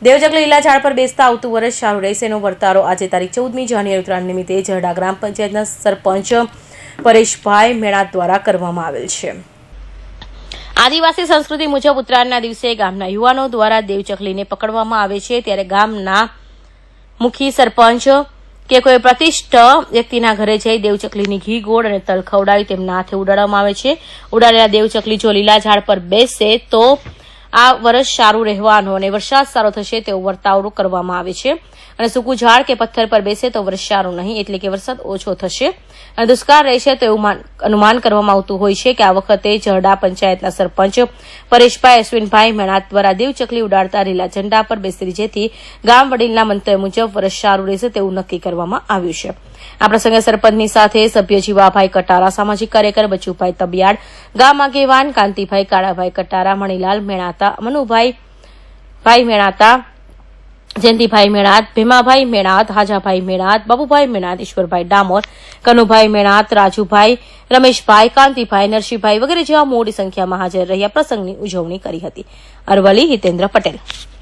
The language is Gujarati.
દેવચકલી લીલા ઝાડ પર બેસતા આવતું વર્ષ સારું રહેશેનો વર્તારો આજે તારીખ 14મી જાન્યુઆરી ઉત્તરાયણ નિમિત્તે જરડા ગ્રામ પંચાયતના સરપંચ પરેશભાઈ મેણાત દ્વારા કરવામાં આવેલ છે। આદિવાસી સંસ્કૃતિ મુજબ ઉત્તરાયણના દિવસે ગામના યુવાનો દ્વારા દેવચકલીને પકડવામાં આવે છે, ત્યારે ગામના મુખી સરપંચ કે કોઈ પ્રતિષ્ઠિત વ્યક્તિના ઘરે જઈ દેવચકલીની ઘી ગોળ અને તલ ખવડાવી તેમના હાથે ઉડાડવામાં આવે છે। ઉડાડેલા દેવચકલી જો લીલા ઝાડ પર બેસશે તો આ વર્ષ સારું રહેવાનો અને વરસાદ સારો થશે તેવો વર્તારો કરવામાં આવે છે, અને સૂકું ઝાડ કે પથ્થર પર બેસે તો વર્ષ સારું નહીં, એટલે કે વરસાદ ઓછો થશે અને દુષ્કાળ રહેશે તેવું અનુમાન કરવામાં આવતું હોય છે કે આ વખતે જરડા પંચાયતના સરપંચ પરેશભાઈ અશ્વિનભાઈ મેણાત દ્વારા દેવચકલી ઉડાડતા લીલા ઝંડા પર બેસેલી, જેથી ગામ વડીલના મંતવ્ય મુજબ વર્ષ સારું રહેશે તેવું નક્કી કરવામાં આવ્યું છે। આ પ્રસંગે સરપંચની સાથે સભ્ય જીવાભાઈ કટારા, સામાજિક કાર્યકર બચુભાઈ તબિયાડ, ગામ આગેવાન કાંતિભાઈ કાળાભાઈ કટારા, મણીલાલ મેણાતા, મનુભાઈ મેણાતા, જયંતિભાઈ મેણાત, ભીમાભાઈ મેણાત, હાજાભાઈ મેણાત, બાબુભાઈ મેણાત, ઈશ્વરભાઈ ડામોર, કનુભાઈ મેણાત, રાજુભાઈ, રમેશભાઈ, કાંતિભાઈ, નરસિંહભાઈ વગેરે જેવા મોટી સંખ્યામાં હાજર રહ્યા પ્રસંગની ઉજવણી કરી હતી। અરવલ્લી હિતેન્દ્ર પટેલ।